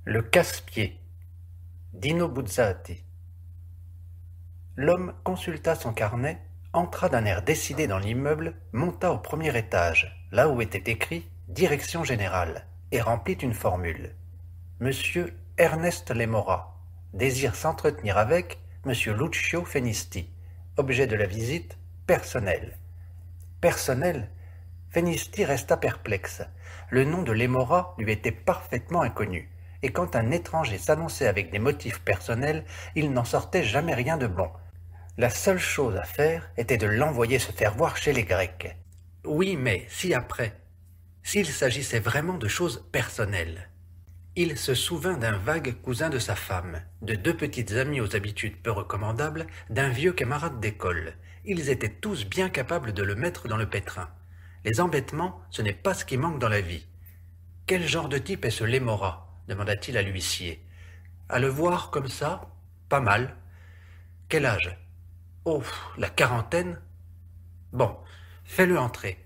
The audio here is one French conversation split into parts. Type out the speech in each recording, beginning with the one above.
Le casse-pied d'Ino Buzzati. L'homme consulta son carnet, entra d'un air décidé dans l'immeuble, monta au premier étage, là où était écrit « Direction générale » et remplit une formule. Monsieur Ernest Lemora désire s'entretenir avec Monsieur Lucio Fenisti. Objet de la visite, personnel. Personnel? Fenisti resta perplexe. Le nom de Lemora lui était parfaitement inconnu, et quand un étranger s'annonçait avec des motifs personnels, il n'en sortait jamais rien de bon. La seule chose à faire était de l'envoyer se faire voir chez les Grecs. Oui, mais si après, s'il s'agissait vraiment de choses personnelles. Il se souvint d'un vague cousin de sa femme, de deux petites amies aux habitudes peu recommandables, d'un vieux camarade d'école. Ils étaient tous bien capables de le mettre dans le pétrin. Les embêtements, ce n'est pas ce qui manque dans la vie. Quel genre de type est ce Lemora? Demanda-t-il à l'huissier. À le voir comme ça, pas mal. Quel âge? Oh, la quarantaine? Bon, fais-le entrer.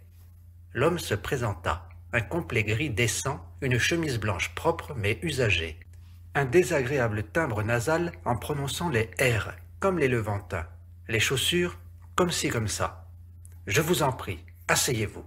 L'homme se présenta, un complet gris décent, une chemise blanche propre mais usagée, un désagréable timbre nasal en prononçant les R, comme les Levantins, les chaussures, comme ci comme ça. Je vous en prie, asseyez-vous.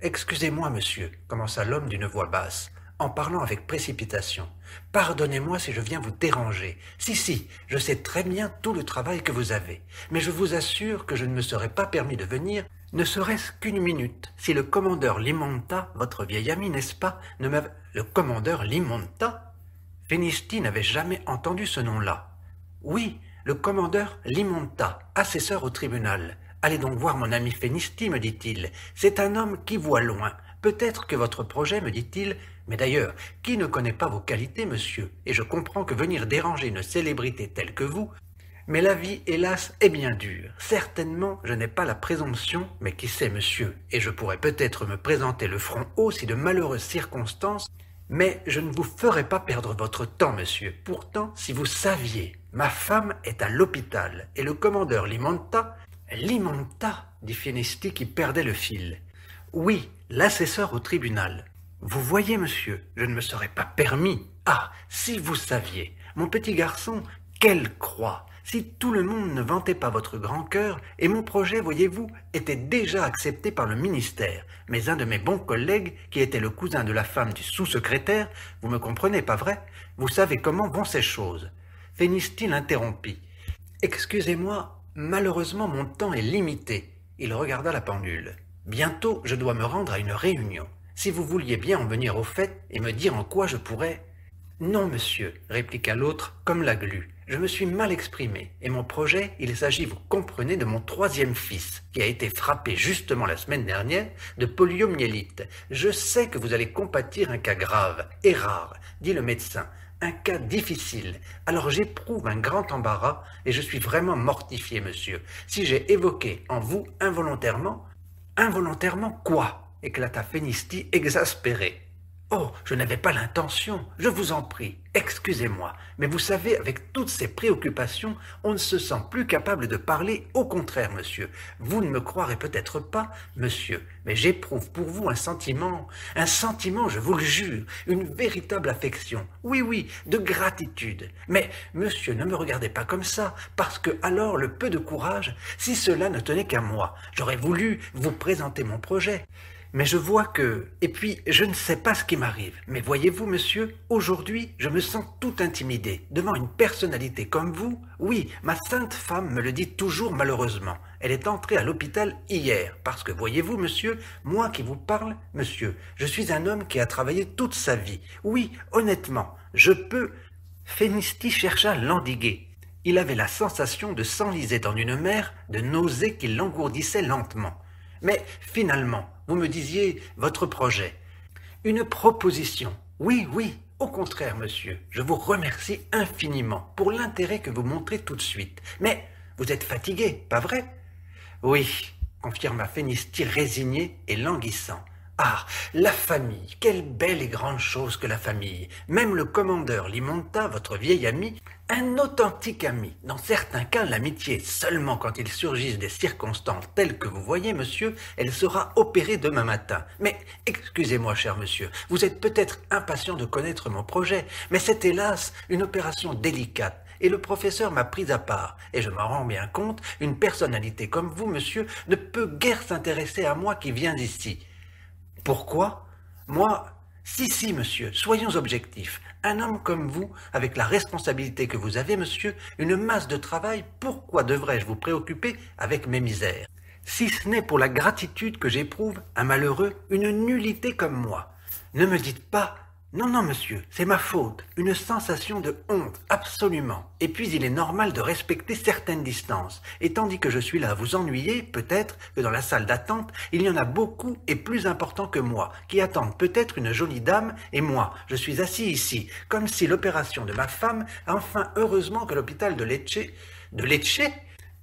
Excusez-moi, monsieur, commença l'homme d'une voix basse, en parlant avec précipitation. Pardonnez-moi si je viens vous déranger. Si, je sais très bien tout le travail que vous avez, mais je vous assure que je ne me serais pas permis de venir, ne serait-ce qu'une minute, si le commandeur Limonta, votre vieil ami, n'est-ce pas, ne m'avait... Le commandeur Limonta? Fenisti n'avait jamais entendu ce nom-là. Oui, le commandeur Limonta, assesseur au tribunal. Allez donc voir mon ami Fenisti, me dit-il. C'est un homme qui voit loin. Peut-être que votre projet, me dit-il, mais d'ailleurs, qui ne connaît pas vos qualités, monsieur, et je comprends que venir déranger une célébrité telle que vous, mais la vie, hélas, est bien dure. Certainement, je n'ai pas la présomption, mais qui sait, monsieur, et je pourrais peut-être me présenter le front haut si de malheureuses circonstances, mais je ne vous ferai pas perdre votre temps, monsieur. Pourtant, si vous saviez, ma femme est à l'hôpital, et le commandeur Limonta... Limonta, dit Fenisti qui perdait le fil. Oui, l'assesseur au tribunal. Vous voyez, monsieur, je ne me serais pas permis. Ah, si vous saviez, mon petit garçon, quelle croix! Si tout le monde ne vantait pas votre grand cœur, et mon projet, voyez-vous, était déjà accepté par le ministère, mais un de mes bons collègues, qui était le cousin de la femme du sous-secrétaire, vous me comprenez, pas vrai? Vous savez comment vont ces choses. Fenisti l'interrompit. Excusez-moi, malheureusement mon temps est limité. Il regarda la pendule. Bientôt, je dois me rendre à une réunion. Si vous vouliez bien en venir au fait et me dire en quoi je pourrais... Non, monsieur, répliqua l'autre, comme la glu. Je me suis mal exprimé, et mon projet, il s'agit, vous comprenez, de mon troisième fils, qui a été frappé justement la semaine dernière de poliomyélite. Je sais que vous allez compatir un cas grave et rare, dit le médecin, un cas difficile. Alors j'éprouve un grand embarras, et je suis vraiment mortifié, monsieur. Si j'ai évoqué en vous involontairement... Involontairement quoi? Éclata Fenisti, exaspéré. Oh, je n'avais pas l'intention, je vous en prie, excusez-moi, mais vous savez, avec toutes ces préoccupations, on ne se sent plus capable de parler, au contraire, monsieur. Vous ne me croirez peut-être pas, monsieur, mais j'éprouve pour vous un sentiment, je vous le jure, une véritable affection, oui, de gratitude. Mais, monsieur, ne me regardez pas comme ça, parce que alors le peu de courage, si cela ne tenait qu'à moi, j'aurais voulu vous présenter mon projet. Mais je vois que... Et puis, je ne sais pas ce qui m'arrive. Mais voyez-vous, monsieur, aujourd'hui, je me sens tout intimidé. Devant une personnalité comme vous, oui, ma sainte femme me le dit toujours malheureusement. Elle est entrée à l'hôpital hier, parce que, voyez-vous, monsieur, moi qui vous parle, monsieur, je suis un homme qui a travaillé toute sa vie. Oui, honnêtement, je peux... Fenisti chercha à l'endiguer. Il avait la sensation de s'enliser dans une mer de nausées qui l'engourdissaient lentement. Mais finalement, vous me disiez votre projet. Une proposition. Oui, au contraire, monsieur. Je vous remercie infiniment pour l'intérêt que vous montrez tout de suite. Mais vous êtes fatigué, pas vrai? Oui, confirma Fenisti résigné et languissant. Ah, la famille, quelle belle et grande chose que la famille. Même le commandeur Limonta, votre vieil ami, un authentique ami. Dans certains cas, l'amitié, seulement quand il surgisse des circonstances telles que vous voyez, monsieur, elle sera opérée demain matin. Mais excusez-moi, cher monsieur, vous êtes peut-être impatient de connaître mon projet, mais c'est hélas une opération délicate. Et le professeur m'a pris à part, et je m'en rends bien compte, une personnalité comme vous, monsieur, ne peut guère s'intéresser à moi qui viens d'ici. Pourquoi? Moi, si, monsieur, soyons objectifs. Un homme comme vous, avec la responsabilité que vous avez, monsieur, une masse de travail, pourquoi devrais-je vous préoccuper avec mes misères? Si ce n'est pour la gratitude que j'éprouve, un malheureux, une nullité comme moi. Ne me dites pas non, non, monsieur, c'est ma faute, une sensation de honte, absolument. Et puis il est normal de respecter certaines distances. Et tandis que je suis là à vous ennuyer, peut-être que dans la salle d'attente, il y en a beaucoup et plus importants que moi, qui attendent peut-être une jolie dame, et moi, je suis assis ici, comme si l'opération de ma femme, enfin heureusement que l'hôpital de Lecce... De Lecce?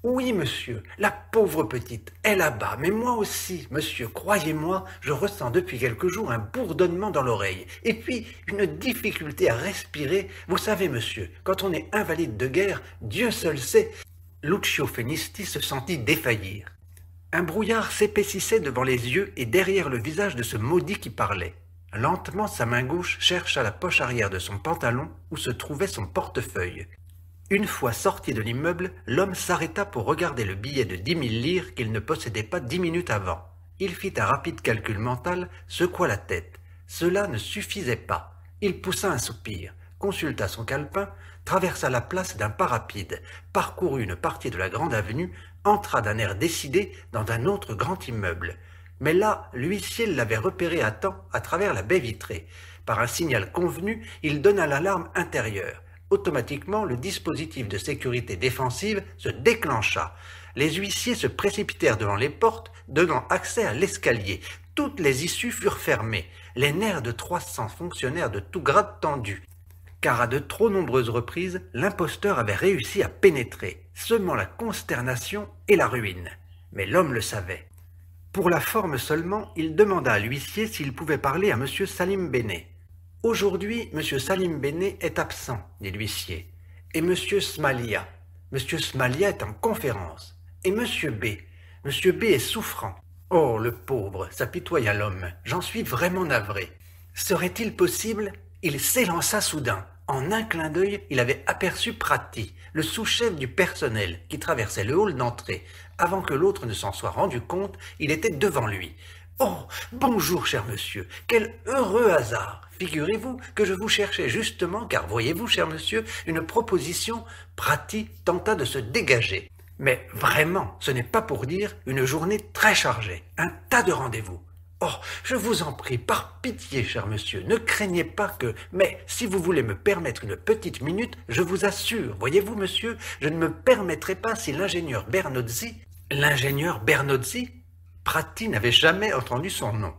Oui, monsieur, la pauvre petite est là-bas, mais moi aussi, monsieur, croyez-moi, je ressens depuis quelques jours un bourdonnement dans l'oreille, et puis une difficulté à respirer. Vous savez, monsieur, quand on est invalide de guerre, Dieu seul sait. Lucio Fenisti se sentit défaillir. Un brouillard s'épaississait devant les yeux et derrière le visage de ce maudit qui parlait. Lentement, sa main gauche chercha la poche arrière de son pantalon où se trouvait son portefeuille. Une fois sorti de l'immeuble, l'homme s'arrêta pour regarder le billet de 10 000 livres qu'il ne possédait pas 10 minutes avant. Il fit un rapide calcul mental, secoua la tête. Cela ne suffisait pas. Il poussa un soupir, consulta son calepin, traversa la place d'un pas rapide, parcourut une partie de la grande avenue, entra d'un air décidé dans un autre grand immeuble. Mais là, l'huissier l'avait repéré à temps à travers la baie vitrée. Par un signal convenu, il donna l'alarme intérieure. Automatiquement, le dispositif de sécurité défensive se déclencha. Les huissiers se précipitèrent devant les portes, donnant accès à l'escalier. Toutes les issues furent fermées. Les nerfs de 300 fonctionnaires de tout grade tendus. Car à de trop nombreuses reprises, l'imposteur avait réussi à pénétrer, semant la consternation et la ruine. Mais l'homme le savait. Pour la forme seulement, il demanda à l'huissier s'il pouvait parler à M. Salim Bénet. « Aujourd'hui, M. Salim Bénet est absent, dit l'huissier, et M. Smalia. M. Smalia est en conférence, et M. B. M. B est souffrant. Oh, le pauvre, s'apitoya l'homme, j'en suis vraiment navré. Serait-il possible? » Il s'élança soudain. En un clin d'œil, il avait aperçu Prati, le sous-chef du personnel, qui traversait le hall d'entrée. Avant que l'autre ne s'en soit rendu compte, il était devant lui. « Oh, bonjour, cher monsieur, quel heureux hasard! Figurez-vous que je vous cherchais justement, car voyez-vous, cher monsieur, une proposition. » Prati tenta de se dégager. « Mais vraiment, ce n'est pas pour dire une journée très chargée, un tas de rendez-vous. » « Oh, je vous en prie, par pitié, cher monsieur, ne craignez pas que... Mais si vous voulez me permettre une petite minute, je vous assure, voyez-vous, monsieur, je ne me permettrai pas si l'ingénieur Bernozzi... » L'ingénieur Bernozzi? Prati n'avait jamais entendu son nom.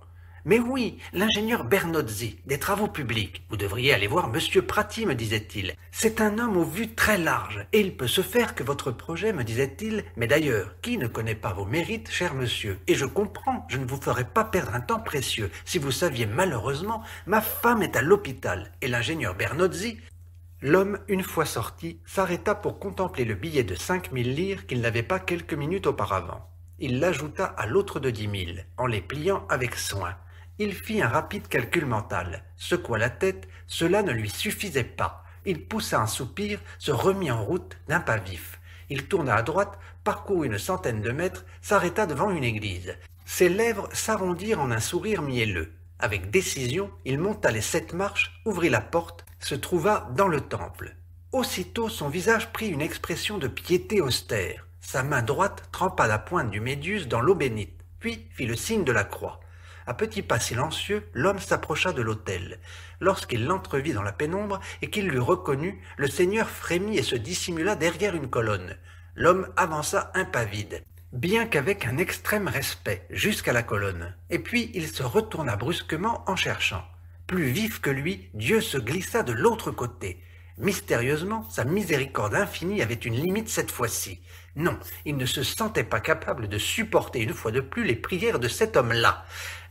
Mais oui, l'ingénieur Bernozzi, des travaux publics. Vous devriez aller voir monsieur Prati, me disait-il. C'est un homme aux vues très larges, et il peut se faire que votre projet, me disait-il. Mais d'ailleurs, qui ne connaît pas vos mérites, cher monsieur? Et je comprends, je ne vous ferai pas perdre un temps précieux. Si vous saviez malheureusement, ma femme est à l'hôpital, et l'ingénieur Bernozzi... L'homme, une fois sorti, s'arrêta pour contempler le billet de 5 000 livres qu'il n'avait pas quelques minutes auparavant. Il l'ajouta à l'autre de 10 000, en les pliant avec soin. Il fit un rapide calcul mental, secoua la tête, cela ne lui suffisait pas. Il poussa un soupir, se remit en route d'un pas vif. Il tourna à droite, parcourut une centaine de mètres, s'arrêta devant une église. Ses lèvres s'arrondirent en un sourire mielleux. Avec décision, il monta les 7 marches, ouvrit la porte, se trouva dans le temple. Aussitôt, son visage prit une expression de piété austère. Sa main droite trempa la pointe du médius dans l'eau bénite, puis fit le signe de la croix. À petits pas silencieux, l'homme s'approcha de l'autel. Lorsqu'il l'entrevit dans la pénombre et qu'il l'eut reconnu, le seigneur frémit et se dissimula derrière une colonne. L'homme avança un pas vide, bien qu'avec un extrême respect, jusqu'à la colonne. Et puis il se retourna brusquement en cherchant. Plus vif que lui, Dieu se glissa de l'autre côté. Mystérieusement, sa miséricorde infinie avait une limite cette fois-ci. Non, il ne se sentait pas capable de supporter une fois de plus les prières de cet homme-là.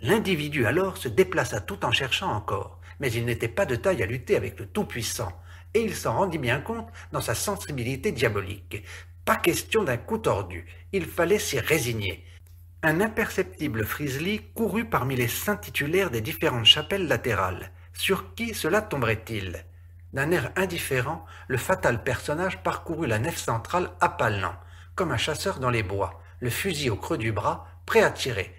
L'individu alors se déplaça tout en cherchant encore, mais il n'était pas de taille à lutter avec le Tout-Puissant, et il s'en rendit bien compte dans sa sensibilité diabolique. Pas question d'un coup tordu, il fallait s'y résigner. Un imperceptible Frisely courut parmi les saints titulaires des différentes chapelles latérales. Sur qui cela tomberait-il? D'un air indifférent, le fatal personnage parcourut la nef centrale appelant, comme un chasseur dans les bois, le fusil au creux du bras, prêt à tirer.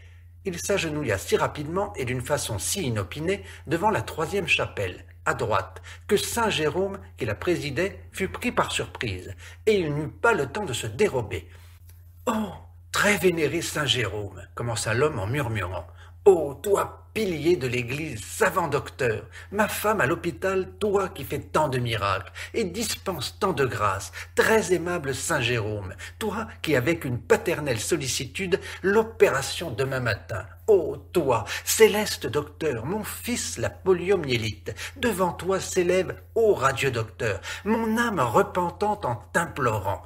Il s'agenouilla si rapidement et d'une façon si inopinée devant la troisième chapelle, à droite, que saint Jérôme, qui la présidait, fut pris par surprise, et il n'eut pas le temps de se dérober. « Oh, très vénéré saint Jérôme, commença l'homme en murmurant. Oh, toi, pilier de l'Église, savant docteur, ma femme à l'hôpital, toi qui fais tant de miracles et dispense tant de grâces, très aimable saint Jérôme, toi qui avec une paternelle sollicitude l'opération demain matin. Oh, toi, céleste docteur, mon fils la poliomyélite, devant toi s'élève, ô radieux docteur, mon âme repentante en t'implorant.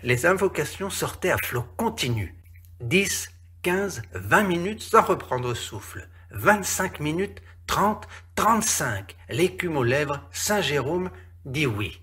Les invocations sortaient à flot continu. 10, 15, 20 minutes sans reprendre souffle. 25 minutes, 30, 35. L'écume aux lèvres, saint Jérôme dit oui.